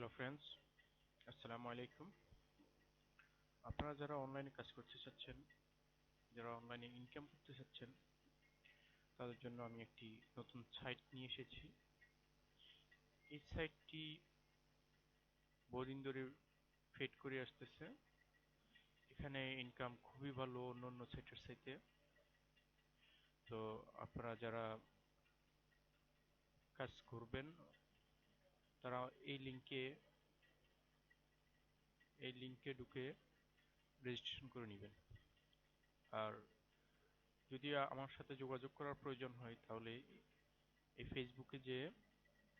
Hello friends, আসসালামু আলাইকুম। আপনারা যারা অনলাইনে কাজ করতে চাচ্ছেন, যারা অনলাইনে ইনকাম করতে চাচ্ছেন, তাদের জন্য আমি একটি নতুন সাইট নিয়ে এসেছি। এই সাইটটি বহুদিন ধরে ফেড করে আসতেছে। এখানে ইনকাম খুবই ভালো অন্যান্য সাইটের চাইতে। তো আপনারা যারা কাজ করবেন তারা এই লিংকে ঢুকে রেজিস্ট্রেশন করে নেবেন। আর যদি আমার সাথে যোগাযোগ করার প্রয়োজন হয় তাহলে এই ফেসবুকে যেয়ে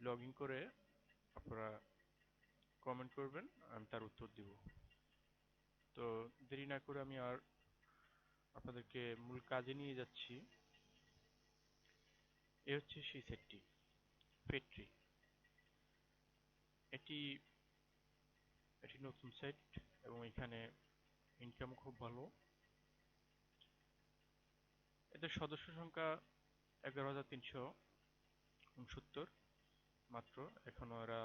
লগ ইন করে আপনারা কমেন্ট করবেন, আমি তার উত্তর দিব। তো দেরি না করে আমি আর আপনাদেরকে মূল কাজে নিয়ে যাচ্ছি। এ হচ্ছে সেই সেটটি, ফেট্রি। এটি এটি নতুন সেট এবং এখানে ইনকাম খুব ভালো। এদের সদস্য সংখ্যা 11,369 মাত্র। এখনো এরা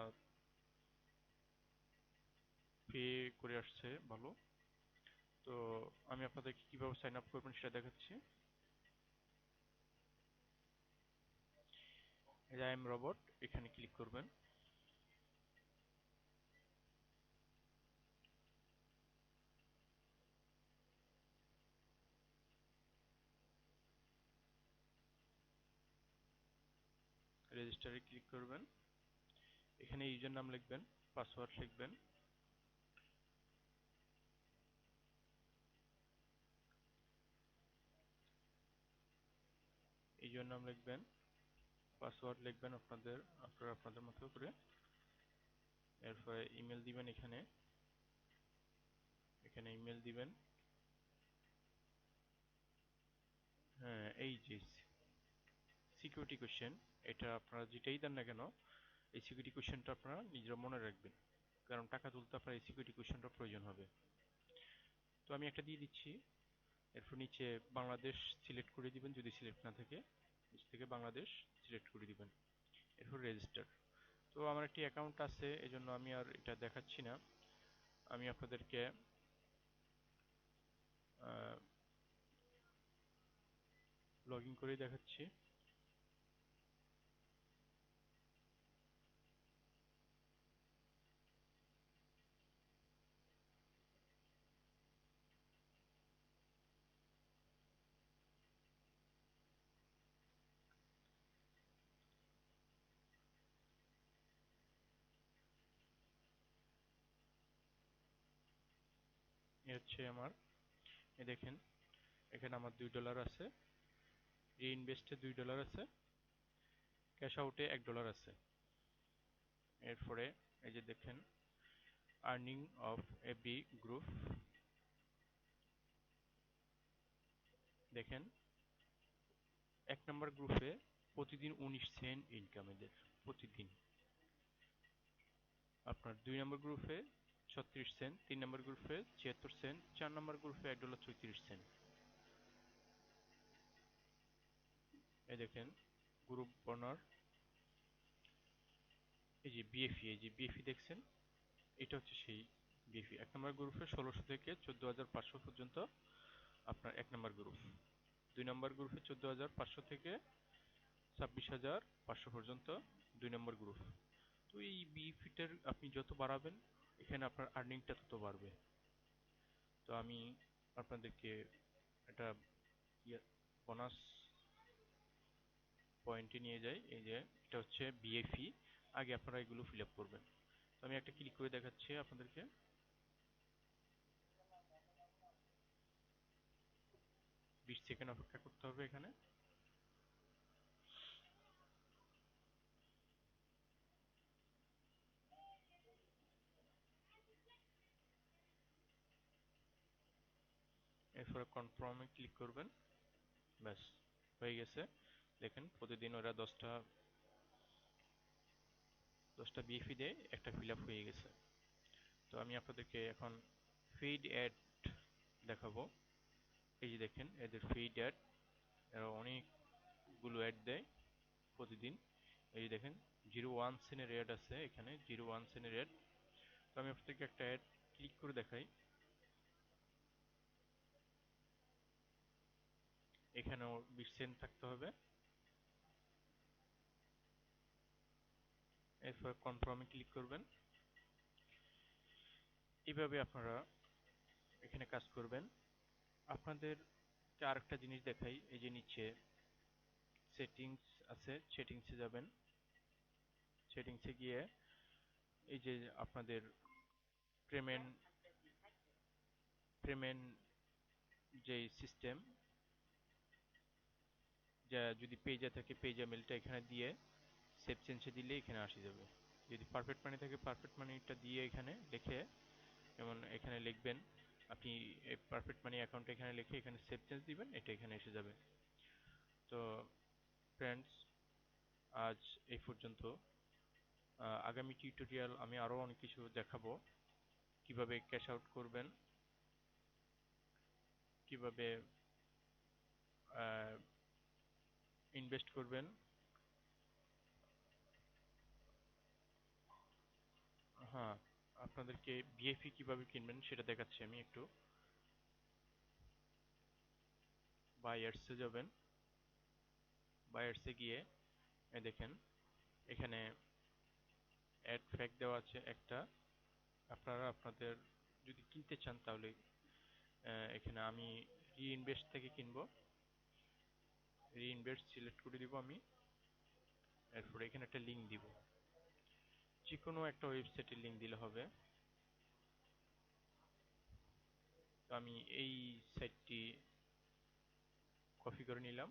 পে করে আসছে ভালো। তো আমি আপনাদেরকে কিভাবে সাইন আপ করবেন সেটা দেখাচ্ছি। এই যে আই এম রবট, এখানে ক্লিক করবেন। রেজিস্টারে ক্লিক করবেন। এখানে ইউজার নাম লিখবেন, পাসওয়ার্ড লিখবেন। ইউজার নাম লিখবেন, পাসওয়ার্ড লিখবেন আপনাদের মতো করে। এরপরে ইমেল দিবেন। এখানে ইমেল দিবেন। হ্যাঁ, এই যে সিকিউরিটি কোশ্চেন, এটা আপনারা যেটাই দেন না কেন, এই সিকিউরিটি কোশ্চেনটা আপনারা নিজেরা মনে রাখবেন, কারণ টাকা তুলতে আপনার এই সিকিউরিটি কোশ্চেনটা প্রয়োজন হবে। তো আমি একটা দিয়ে দিচ্ছি। এরপর নিচে বাংলাদেশ সিলেক্ট করে দিবেন, যদি সিলেক্ট না থাকে নিচ থেকে বাংলাদেশ সিলেক্ট করে দিবেন। এরপর রেজিস্টার। তো আমার একটি অ্যাকাউন্ট আছে, এজন্য আমি আর এটা দেখাচ্ছি না। আমি আপনাদেরকে লগ ইন করেই দেখাচ্ছি। এ হচ্ছে আমার, এ দেখেন এখানে আমার $2 আছে, রিইনভেস্টে $2 আছে, ক্যাশ আউটে $1 আছে। এরপরে এই যে দেখেন আর্নিং অফ এভরি গ্রুপ, দেখেন 1 নম্বর গ্রুপে প্রতিদিন 19 সেন্ট ইনকাম এদের প্রতিদিন। আপনার 2 নম্বর গ্রুপে 36 সেন্ট, 3 নম্বর গ্রুপে 76 সেন্ট, 4 নম্বর গ্রুপে $1.34। এই দেখেন গ্রুপ বর্ণার, এই যে বিএফই দেখছেন, এটা হচ্ছে সেই বিএফই। 1 নম্বর গ্রুপে 1600 থেকে 14,500 পর্যন্ত আপনার 1 নম্বর গ্রুপ। 2 নম্বর গ্রুপে 14,500 থেকে 26,500 পর্যন্ত 2 নম্বর গ্রুপ। তো এই বিএফইটার আপনি যত বাড়াবেন এখানে আপনার আর্নিংটা তত বাড়বে। তো আমি আপনাদেরকে একটা বোনাস পয়েন্টে নিয়ে যাই। এই যে এটা হচ্ছে বিএফই, আগে আপনারা এগুলো ফিল আপ করবেন। তো আমি একটা ক্লিক করে দেখাচ্ছি আপনাদেরকে। 20 সেকেন্ড অপেক্ষা করতে হবে এখানে। এরপরে কনফার্মে ক্লিক করবেন। ব্যাস, হয়ে গেছে। দেখেন প্রতিদিন ওরা 10টা বিএফই দেয়, একটা ফিল আপ হয়ে গেছে। তো আমি আপনাদেরকে এখন ফিড অ্যাড দেখাবো। এই যে দেখেন এদের ফিড অ্যাড, এরা অনেকগুলো অ্যাড দেয় প্রতিদিন। এই যে দেখেন 01 সেন্টের অ্যাড আছে, এখানে 01 সেন্টের অ্যাড। তো আমি আপনাদেরকে একটা অ্যাড ক্লিক করে দেখাই। এখানেও 20 সেন্ট থাকতে হবে। এরপর কনফার্মে ক্লিক করবেন। এইভাবে আপনারা এখানে কাজ করবেন। আপনাদের আরেকটা জিনিস দেখাই, এই যে নিচে সেটিংস আছে, সেটিংসে যাবেন। সেটিংসে গিয়ে এই যে আপনাদের পেমেন্ট পেমেন্ট যেই সিস্টেম, যা যদি পেজে থাকে পেজা মেলটা এখানে দিয়ে সেভ চেঞ্জে দিলে এখানে আসে যাবে। যদি পারফেক্ট মানি থাকে পারফেক্ট মানিটা দিয়ে এখানে লিখে, যেমন এখানে লিখবেন আপনি পারফেক্ট মানি অ্যাকাউন্ট এখানে লিখে এখানে সেভ চেঞ্জ দিবেন, এটা এখানে এসে যাবে। তো ফ্রেন্ডস, আজ এই পর্যন্ত। আগামী টিউটোরিয়াল আমি আরও অনেক কিছু দেখাবো, কিভাবে ক্যাশ আউট করবেন, কিভাবে ইনভেস্ট করবেন। হ্যাঁ, আপনাদেরকে বিএফি কিভাবে কিনবেন সেটা দেখাচ্ছি আমি একটু। বায়ার্সে যাবেন। বায়ার্সে গিয়ে দেখেন এখানে অ্যাড ফ্যাক দেওয়া আছে একটা। আপনারা আপনাদের যদি কিনতে চান তাহলে এখানে আমি রিইনভেস্ট থেকে কিনবো। রিইনভেস্ট সিলেক্ট করে দিব আমি। এরপরে এখানে একটা লিঙ্ক দিব, যে কোনো একটা ওয়েবসাইটের লিঙ্ক দিলে হবে। তো আমি এই সাইটটি কপি করে নিলাম,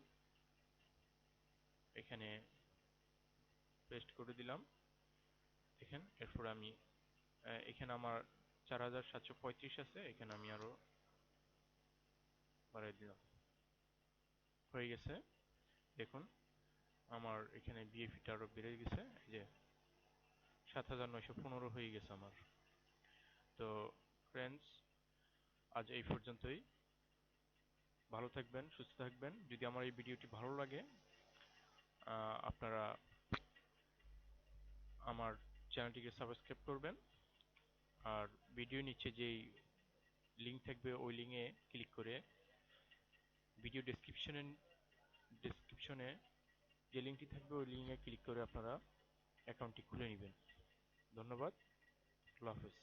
এখানে পেস্ট করে দিলাম। দেখেন এরপর আমি এখানে আমার 4735 আছে, এখানে আমি আরো বাড়াই দিলাম। হয়ে গেছে। দেখুন আমার এখানে বিএফিটা আরো বেড়ে গেছে, এই যে 7915 হয়ে গেছে আমার। তো ফ্রেন্ডস, আজ এই পর্যন্তই। ভালো থাকবেন, সুস্থ থাকবেন। যদি আমার এই ভিডিওটি ভালো লাগে আপনারা আমার চ্যানেলটিকে সাবস্ক্রাইব করবেন। আর ভিডিও নিচে যেই লিঙ্ক থাকবে ওই লিঙ্কে ক্লিক করে ভিডিও ডেসক্রিপশনে যে লিঙ্কটি থাকবে ওই লিঙ্কে ক্লিক করে আপনারা অ্যাকাউন্টটি খুলে নেবেন। ধন্যবাদ। আল্লাহ হাফেজ।